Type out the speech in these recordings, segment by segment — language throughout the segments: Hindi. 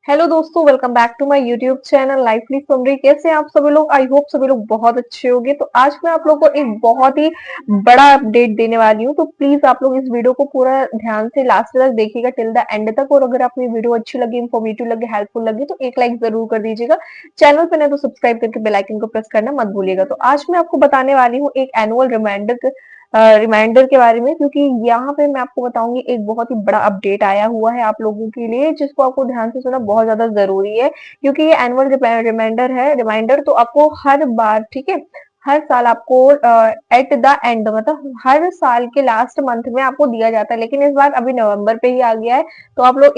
हेलो दोस्तों, welcome back to my YouTube channel lifely summary. कैसे हैं आप सभी लोग? आई होप सभी लोग बहुत अच्छे होंगे। तो आज मैं आप लोगों को एक बहुत ही बड़ा अपडेट देने वाली हूँ, तो प्लीज आप लोग इस वीडियो को पूरा ध्यान से लास्ट तक देखिएगा, टिल द एंड तक। और अगर आपको ये वीडियो अच्छी लगी, इन्फॉर्मेटिव लगे, हेल्पफुल लगी तो एक लाइक जरूर कर दीजिएगा। चैनल पे नहीं तो सब्सक्राइब करके बेल आइकन को प्रेस करना मत भूलिएगा। तो आज मैं आपको बताने वाली हूँ एक एनुअल रिमाइंडर के बारे में, क्योंकि यहाँ पे मैं आपको बताऊंगी एक बहुत ही बड़ा अपडेट आया हुआ है आप लोगों के लिए, जिसको आपको ध्यान से सुनना बहुत ज्यादा जरूरी है। क्योंकि ये एनुअल रिमाइंडर तो आपको हर बार, ठीक है, हर साल आपको एट द एंड, मतलब हर साल के लास्ट मंथ में आपको दिया जाता है, लेकिन इस बार अभी नवंबर पे ही आ गया है। तो आप लोग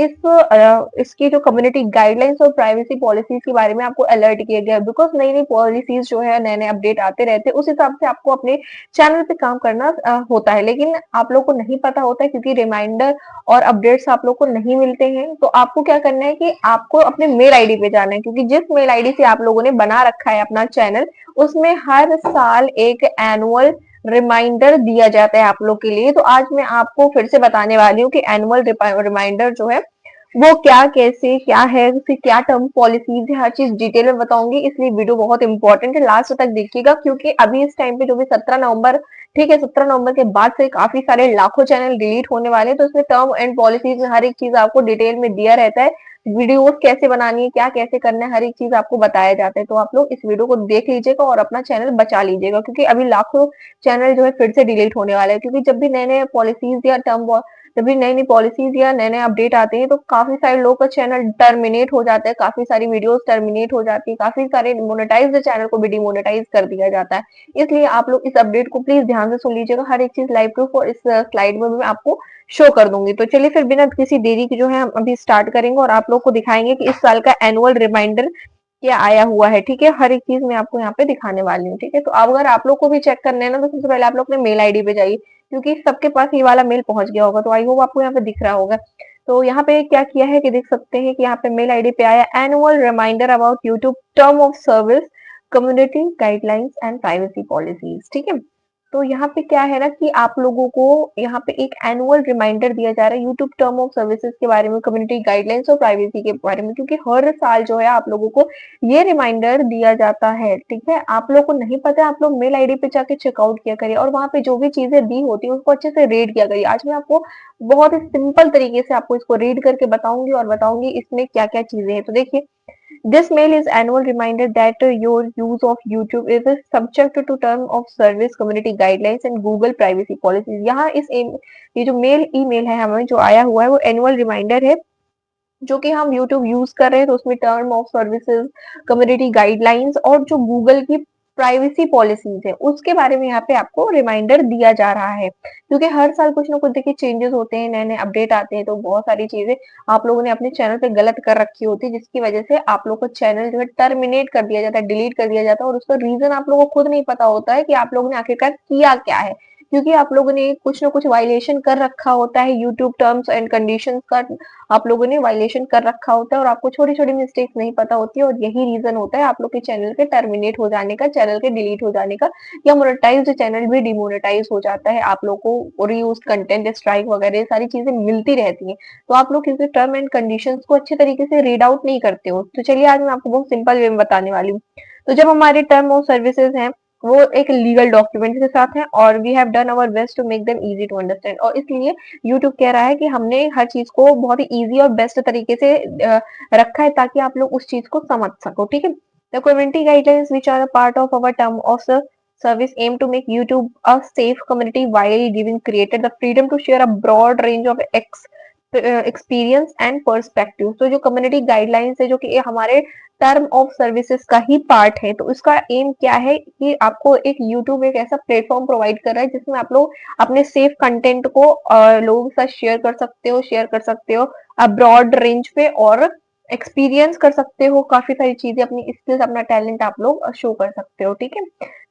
इसकी जो कम्युनिटी गाइडलाइंस और प्राइवेसी पॉलिसीज के बारे में आपको अलर्ट किया गया है, बिकॉज नई नई पॉलिसीज जो है, नए नए अपडेट आते रहते हैं, उस हिसाब से आपको अपने चैनल पे काम करना होता है। लेकिन आप लोग को नहीं पता होता है, क्योंकि रिमाइंडर और अपडेट्स आप लोग को नहीं मिलते हैं। तो आपको क्या करना है कि आपको अपने मेल आईडी पे जाना है, क्योंकि जिस मेल आईडी से आप लोगों ने बना रखा है अपना चैनल, उसमें हर साल एक एनुअल रिमाइंडर दिया जाता है आप लोग के लिए। तो आज मैं आपको फिर से बताने वाली हूँ कि एनुअल रिमाइंडर जो है वो क्या, कैसे, क्या है, उसकी क्या टर्म पॉलिसीज है, हर चीज डिटेल में बताऊंगी। इसलिए वीडियो बहुत इंपॉर्टेंट है, लास्ट तक देखिएगा। क्योंकि अभी इस टाइम पे जो भी 17 नवंबर, ठीक है, 17 नवंबर के बाद से काफी सारे लाखों चैनल डिलीट होने वाले हैं। तो इसमें टर्म एंड पॉलिसीज में हर एक चीज आपको डिटेल में दिया रहता है। वीडियोस कैसे बनानी है, क्या कैसे करना है, हर एक चीज आपको बताया जाता है। तो आप लोग इस वीडियो को देख लीजिएगा और अपना चैनल बचा लीजिएगा, क्योंकि अभी लाखों चैनल जो है फिर से डिलीट होने वाले हैं। क्योंकि जब भी नए नए पॉलिसीज या जब भी नई नई पॉलिसीज या नए नए अपडेट आते हैं, तो काफी सारे लोग का चैनल टर्मिनेट हो जाता है, काफी सारी वीडियोस टर्मिनेट हो जाती है, काफी सारे मोनेटाइज्ड चैनल को भी डिमोनेटाइज कर दिया जाता है। इसलिए आप लोग इस अपडेट को प्लीज ध्यान से सुन लीजिएगा, हर एक चीज लाइव प्रूफ और इस स्लाइड में भी मैं आपको शो कर दूंगी। तो चलिए फिर बिना किसी देरी के जो है हम अभी स्टार्ट करेंगे और आप लोग को दिखाएंगे कि इस साल का एनुअल रिमाइंडर क्या आया हुआ है। ठीक है, हर एक चीज मैं आपको यहाँ पे दिखाने वाली हूँ। ठीक है, तो अब अगर आप लोग को भी चेक करना है ना, तो सबसे पहले आप लोग अपने मेल आईडी पे जाइए, क्योंकि सबके पास ये वाला मेल पहुंच गया होगा। तो आई होप आपको यहाँ पे दिख रहा होगा। तो यहाँ पे क्या किया है कि देख सकते हैं कि यहाँ पे मेल आईडी पे आया annual reminder about YouTube term of service, community guidelines and privacy policies. ठीक है, तो यहाँ पे क्या है ना कि आप लोगों को यहाँ पे एक एनुअल रिमाइंडर दिया जा रहा है यूट्यूब टर्म ऑफ सर्विसेज के बारे में, कम्युनिटी गाइडलाइंस और प्राइवेसी के बारे में। क्योंकि हर साल जो है आप लोगों को ये रिमाइंडर दिया जाता है। ठीक है, आप लोग को नहीं पता है, आप लोग मेल आईडी पे जाके चेकआउट किया करिए और वहां पे जो भी चीजें दी होती है उसको अच्छे से रीड किया करिए। आज मैं आपको बहुत ही सिंपल तरीके से आपको इसको रीड करके बताऊंगी और बताऊंगी इसमें क्या क्या चीजें हैं। तो देखिए, this mail is annual reminder that your use of YouTube is subject to term of service, community guidelines and Google privacy policies। यहाँ ये जो ईमेल है हमें जो आया हुआ है वो एनुअल रिमाइंडर है, जो कि हम YouTube यूज कर रहे हैं। तो उसमें term of services, community guidelines और जो गूगल की प्राइवेसी पॉलिसीज है उसके बारे में यहाँ पे आपको रिमाइंडर दिया जा रहा है। क्योंकि हर साल कुछ ना कुछ देखिए चेंजेस होते हैं, नए नए अपडेट आते हैं, तो बहुत सारी चीजें आप लोगों ने अपने चैनल पे गलत कर रखी होती है, जिसकी वजह से आप लोग का चैनल जो है टर्मिनेट कर दिया जाता है, डिलीट कर दिया जाता है। और उसका रीजन आप लोगों को खुद नहीं पता होता है कि आप लोगों ने आखिरकार किया क्या है। क्योंकि आप लोगों ने कुछ ना कुछ वायलेशन कर रखा होता है, यूट्यूब टर्म्स एंड कंडीशंस का आप लोगों ने वायलेशन कर रखा होता है, और आपको छोटी छोटी मिस्टेक्स नहीं पता होती है। और यही रीजन होता है आप लोग के चैनल के टर्मिनेट हो जाने का, चैनल के डिलीट हो जाने का, या मोनेटाइज्ड चैनल भी डिमोनेटाइज हो जाता है। आप लोग को रीयूज कंटेंट स्ट्राइक वगैरह सारी चीजें मिलती रहती है। तो आप लोग किसी टर्म एंड कंडीशंस को अच्छे तरीके से रीड आउट नहीं करते हो। तो चलिए आज मैं आपको बहुत सिंपल वे में बताने वाली हूँ। तो जब हमारे टर्म ऑफ सर्विसेज हैं वो एक लीगल डॉक्यूमेंट के साथ है, और we have done our best to make them easy to understand, और इसलिए यूट्यूब कह रहा है कि हमने हर चीज को बहुत ही इजी और बेस्ट तरीके से रखा है, ताकि आप लोग उस चीज को समझ सको। ठीक है, the community guidelines which are part of our term of service aim to make YouTube a safe community while giving creator the freedom to share a broad range of experience and perspective. तो जो कम्युनिटी गाइडलाइंस है, जो कि ये हमारे टर्म ऑफ सर्विसेज का ही पार्ट है, तो इसका एम क्या है कि आपको एक यूट्यूब एक ऐसा प्लेटफॉर्म प्रोवाइड कर रहा है जिसमें आप लोग अपने सेफ कंटेंट को लोगों के साथ शेयर कर सकते हो ब्रॉड रेंज पे, और एक्सपीरियंस कर सकते हो काफी सारी चीजें, अपनी स्किल्स, अपना टैलेंट आप लोग शो कर सकते हो। ठीक है,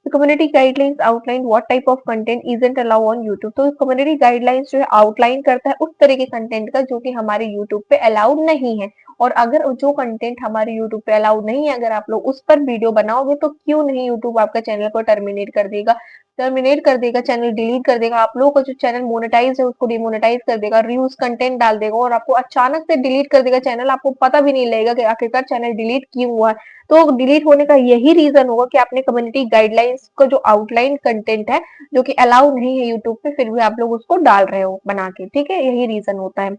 तो community guidelines outline what type of content isn't allow on YouTube. तो कम्युनिटी गाइडलाइंस जो है आउटलाइन करता है उस तरह के कंटेंट का जो कि हमारे यूट्यूब पे अलाउड नहीं है। और अगर जो कंटेंट हमारे यूट्यूब पे अलाउड नहीं है, अगर आप लोग उस पर वीडियो बनाओगे तो क्यों नहीं यूट्यूब आपका चैनल को टर्मिनेट कर देगा। टर्मिनेट कर देगा, चैनल डिलीट कर देगा, आप लोगों का जो चैनल मोनेटाइज है उसको डिमोनेटाइज कर देगा, रीयूज कंटेंट डाल देगा और आपको अचानक से डिलीट कर देगा चैनल, आपको पता भी नहीं लगेगा कि आखिरकार चैनल डिलीट क्यों हुआ है। तो डिलीट होने का यही रीजन होगा कि आपने कम्युनिटी गाइडलाइंस का जो आउटलाइन कंटेंट है जो कि अलाउ नहीं है यूट्यूब पे, फिर भी आप लोग उसको डाल रहे हो बना के, ठीक है, यही रीजन होता है।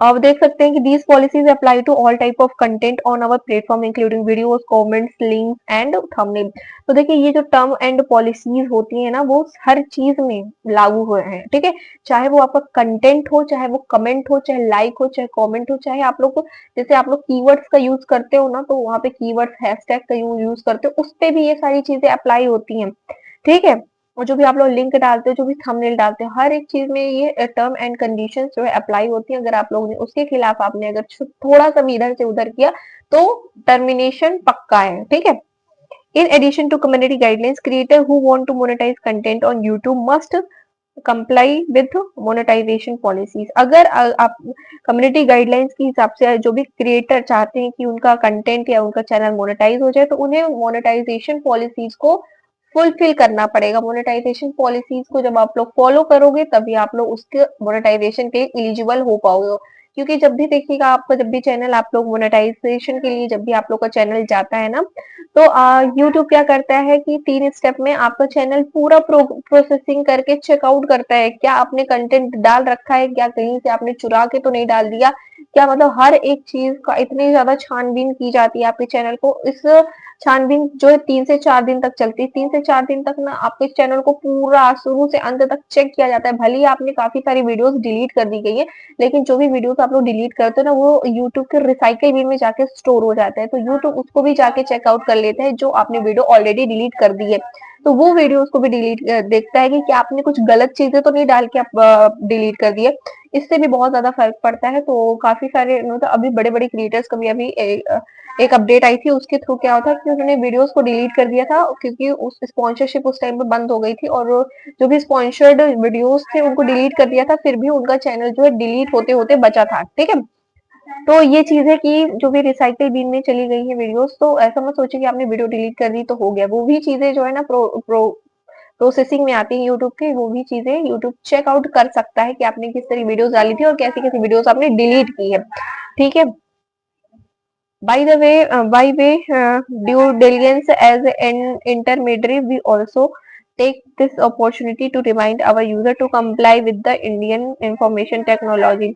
आप देख सकते हैं कि these policies apply to all type of content on our platform including videos, comments, links and thumbnail. तो देखिए ये जो टर्म एंड पॉलिसीज होती है ना वो हर चीज में लागू हुए हैं, ठीक है, चाहे वो आपका कंटेंट हो, चाहे वो कमेंट हो, चाहे लाइक हो, चाहे कमेंट हो, चाहे आप लोग को जैसे आप लोग कीवर्ड्स का यूज करते हो ना, तो वहां पे कीवर्ड्स हैशटैग का यूज करते हो, उस पे भी ये सारी चीजें अप्लाई होती हैं, ठीक है। और जो भी आप लोग लिंक डालते हो, जो भी थंबनेल डालते हो, हर एक चीज में ये टर्म एंड कंडीशंस जो है अप्लाई होती है। अगर आप लोगों ने उसके खिलाफ आपने अगर थोड़ा सा भी इधर से उधर किया तो टर्मिनेशन पक्का है, ठीक है। In addition to community guidelines, creator who want to monetize content on YouTube must comply with monetization policies। अगर आप कम्युनिटी गाइडलाइंस के हिसाब से जो भी क्रिएटर चाहते हैं कि उनका कंटेंट या उनका चैनल मोनेटाइज हो जाए, तो उन्हें मोनेटाइजेशन पॉलिसीज को फुलफिल करना पड़ेगा। मोनेटाइजेशन पॉलिसीज को जब आप लोग फॉलो करोगे तभी आप लोग उसके मोनेटाइजेशन के लिए एलिजिबल हो पाओगे। क्योंकि जब भी देखिएगा आपका जब भी चैनल आप लोग मोनेटाइजेशन के लिए जब भी आप लोग का चैनल जाता है ना, तो यूट्यूब क्या करता है कि 3 स्टेप में आपका चैनल पूरा प्रोसेसिंग करके चेकआउट करता है, क्या आपने कंटेंट डाल रखा है, क्या कहीं से आपने चुरा के तो नहीं डाल दिया, क्या मतलब हर एक चीज का इतनी ज्यादा छानबीन की जाती है आपके चैनल को। इस छानबीन जो है 3 से 4 दिन तक चलती है, 3 से 4 दिन तक ना आपके चैनल को पूरा शुरू से अंत तक चेक किया जाता है। भले ही आपने काफी सारी वीडियोस डिलीट कर दी गई है, लेकिन जो भी वीडियोस आप लोग डिलीट करते हो ना वो यूट्यूब के रिसाइकल बिन में जाके स्टोर हो जाता है, तो यूट्यूब उसको भी जाके चेकआउट कर लेता है जो आपने वीडियो ऑलरेडी डिलीट कर दी है। तो वो वीडियो उसको भी डिलीट देखता है कि क्या आपने कुछ गलत चीजें तो नहीं डाल के आप डिलीट कर दिए। इससे भी बहुत ज्यादा फर्क पड़ता है। तो काफी सारे मतलब अभी बड़े बड़े क्रिएटर्स का भी अभी एक अपडेट आई थी, उसके थ्रू क्या होता है कि उन्होंने वीडियोस को डिलीट कर दिया था क्योंकि उस स्पॉन्सरशिप उस टाइम पे बंद हो गई थी, और जो भी स्पॉन्सर्ड वीडियोस थे उनको डिलीट कर दिया था, फिर भी उनका चैनल जो है डिलीट होते होते बचा था, ठीक है। तो ये चीज है कि जो भी रिसाइकिल बिन में चली गई है वीडियोस, तो ऐसा मत सोचिए कि आपने वीडियो डिलीट कर दी तो हो गया। वो भी चीजें जो है ना प्रोसेसिंग में आती है यूट्यूब की, वो भी चीजें यूट्यूब चेकआउट कर सकता है कि आपने किस तरह वीडियोस डाली थी और कैसी कैसी वीडियोस आपने डिलीट की है, ठीक है। By the way, due diligence as an intermediary, we also take this opportunity to remind our user to comply with the Indian Information Technology.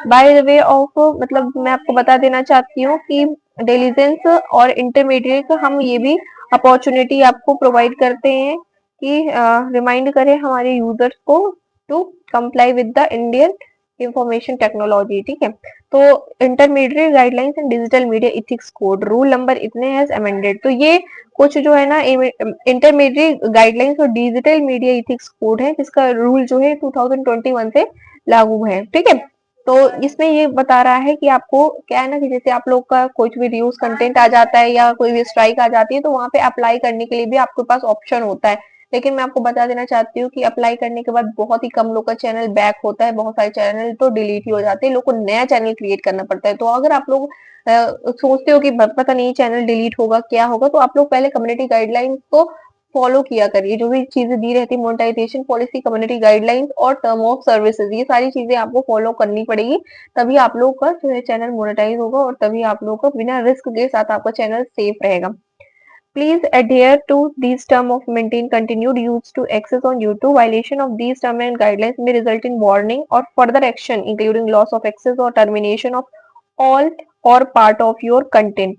By the way of मतलब मैं आपको बता देना चाहती हूँ कि डिलीजेंस और इंटरमीडिएट का हम ये भी अपॉर्चुनिटी आपको प्रोवाइड करते हैं कि रिमाइंड करें हमारे यूजर्स को to comply with the Indian information technology, ठीक है। तो intermediate guidelines and digital media ethics code rule number इतने हैज अमेंडेड। तो ये कुछ जो है ना इंटरमीडिएट गाइडलाइंस और डिजिटल मीडिया इथिक्स कोड है जिसका रूल जो है 2021 से लागू है, ठीक है। तो इसमें ये बता रहा है कि आपको क्या है ना कि जैसे आप लोग का कोई भी रीयूज कंटेंट आ जाता है या कोई भी स्ट्राइक आ जाती है, तो वहां पे अप्लाई करने के लिए भी आपके पास ऑप्शन होता है। लेकिन मैं आपको बता देना चाहती हूँ कि अप्लाई करने के बाद बहुत ही कम लोग का चैनल बैक होता है, बहुत सारे चैनल तो डिलीट ही हो जाते हैं, लोग को नया चैनल क्रिएट करना पड़ता है। तो अगर आप लोग सोचते हो कि पता नहीं चैनल डिलीट होगा क्या होगा, तो आप लोग पहले कम्युनिटी गाइडलाइंस को फॉलो किया करिए। जो भी चीजें दी रहती है मोनेटाइजेशन पॉलिसी, कम्युनिटी गाइडलाइंस और टर्म ऑफ सर्विसेज, ये सारी चीजें आपको फॉलो करनी पड़ेगी, तभी आप लोग का जो है चैनल मोनेटाइज होगा और तभी आप लोग का बिना रिस्क के साथ आपका चैनल सेफ रहेगा। Please adhere to these terms of maintain continued use to access on YouTube. Violation of these terms and guidelines may result in warning or further action, including loss of access or termination of all or part of your content.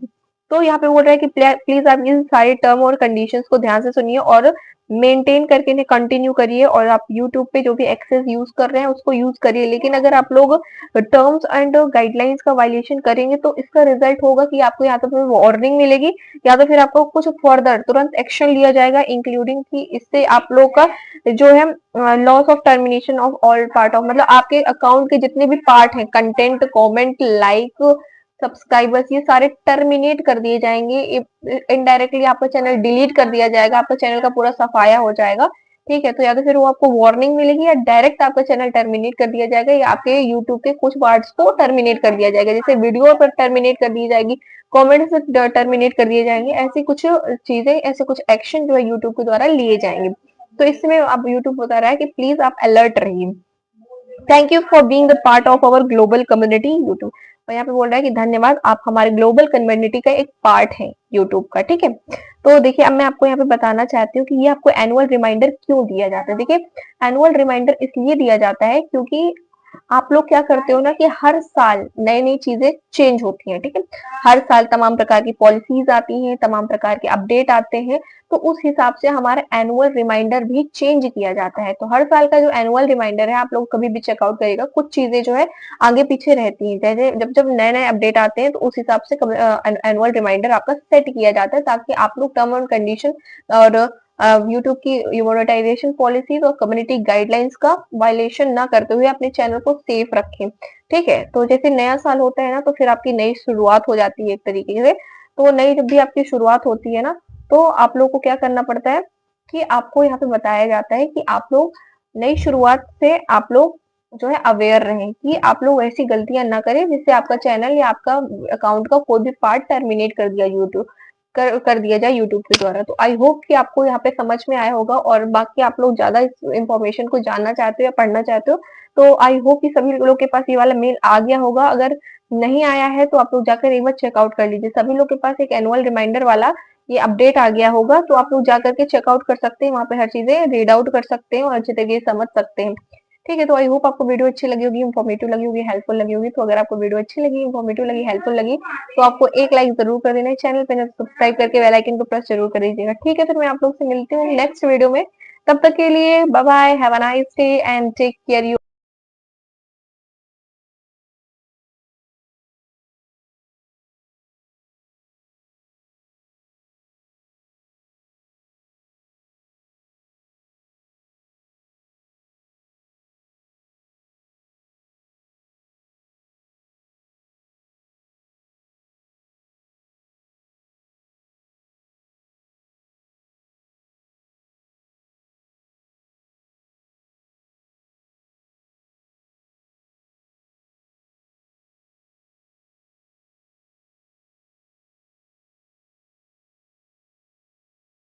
तो यहाँ पे बोल रहा है कि प्लीज आप ये सारे टर्म और कंडीशंस को ध्यान से सुनिए और मेंटेन करके इन्हें कंटिन्यू करिए, और आप यूट्यूब पे जो भी एक्सेस यूज कर रहे हैं उसको यूज करिए। लेकिन अगर आप लोग टर्म्स एंड गाइडलाइंस का वायलेशन करेंगे तो इसका रिजल्ट होगा कि आपको या तो फिर वार्निंग मिलेगी या तो फिर आपको कुछ फर्दर तुरंत एक्शन लिया जाएगा, इंक्लूडिंग कि इससे आप लोग का जो है loss of termination of all part of, मतलब आपके अकाउंट के जितने भी पार्ट हैं, कंटेंट, कमेंट, लाइक, सब्सक्राइबर्स, ये सारे टर्मिनेट कर दिए जाएंगे। इनडायरेक्टली आपका चैनल डिलीट कर दिया जाएगा, आपका चैनल का पूरा सफाया हो जाएगा। ठीक है, तो या तो फिर वो आपको वार्निंग मिलेगी या डायरेक्ट आपका चैनल टर्मिनेट कर दिया जाएगा या आपके यूट्यूब के कुछ वर्ड्स को टर्मिनेट कर दिया जाएगा, जैसे वीडियो पर टर्मिनेट कर दी जाएगी, कमेंट से टर्मिनेट कर दिए जाएंगे, ऐसी कुछ चीजें, ऐसे कुछ एक्शन जो है यूट्यूब के द्वारा लिए जाएंगे। तो इसमें अब यूट्यूब बता रहा है कि प्लीज आप अलर्ट रहिए। Thank you for being the part of our global community YouTube. और यहाँ पे बोल रहा है कि धन्यवाद, आप हमारे ग्लोबल कम्युनिटी का एक पार्ट है यूट्यूब का। ठीक है, तो देखिए अब मैं आपको यहाँ पे बताना चाहती हूँ कि ये आपको एनुअल रिमाइंडर क्यों दिया जाता है। देखिए, एनुअल रिमाइंडर इसलिए दिया जाता है क्योंकि आप लोग क्या करते हो ना कि हर साल नई नई चीजें चेंज होती हैं। ठीक है, हर साल तमाम प्रकार की पॉलिसीज आती हैं, तमाम प्रकार के अपडेट आते हैं, तो उस हिसाब से हमारा एनुअल रिमाइंडर भी चेंज किया जाता है। तो हर साल का जो एनुअल रिमाइंडर है, आप लोग कभी भी चेकआउट करिएगा, कुछ चीजें जो है आगे पीछे रहती हैं, जैसे जब जब नए नए अपडेट आते हैं तो उस हिसाब से एनुअल रिमाइंडर आपका सेट किया जाता है, ताकि आप लोग टर्म एंड कंडीशन और यूट्यूब की मोनेटाइजेशन पॉलिसीज और कम्युनिटी गाइडलाइंस का वायलेशन ना करते हुए अपने चैनल को सेफ रखें। ठीक है, तो जैसे नया साल होता है ना, तो फिर आपकी नई शुरुआत हो जाती है एक तरीके से। तो नई जब भी आपकी शुरुआत होती है ना, तो आप लोग को क्या करना पड़ता है कि आपको यहाँ पे बताया जाता है कि आप लोग नई शुरुआत से आप लोग जो है अवेयर रहें कि आप लोग ऐसी गलतियां ना करें जिससे आपका चैनल या आपका अकाउंट का कोई भी पार्ट टर्मिनेट कर दिया यूट्यूब कर दिया जाए यूट्यूब के द्वारा। तो आई होप कि आपको यहाँ पे समझ में आया होगा, और बाकी आप लोग ज्यादा इस इंफॉर्मेशन को जानना चाहते हो या पढ़ना चाहते हो तो आई होप कि सभी लोग के पास ये वाला मेल आ गया होगा। अगर नहीं आया है तो आप लोग जाकर एक बार चेकआउट कर लीजिए। सभी लोग के पास एक एनुअल रिमाइंडर वाला ये अपडेट आ गया होगा, तो आप लोग जाकर के चेकआउट कर सकते हैं, वहां पे हर चीजें रीड आउट कर सकते हैं और अच्छे तरीके से समझ सकते हैं। ठीक है, तो आई होप आपको वीडियो अच्छी लगी होगी, इन्फॉर्मेटिव लगी होगी, हेल्पफुल लगी होगी। तो अगर आपको वीडियो अच्छी लगी, इन्फॉर्मेटिव लगी, हेल्पफुल लगी, तो आपको एक लाइक जरूर कर देना है, चैनल पे सब्सक्राइब करके बेल आइकन को प्रेस जरूर कर दीजिएगा। ठीक है, फिर मैं आप लोग से मिलती हूँ नेक्स्ट वीडियो में। तब तक के लिए bye bye, have a nice day and take care you.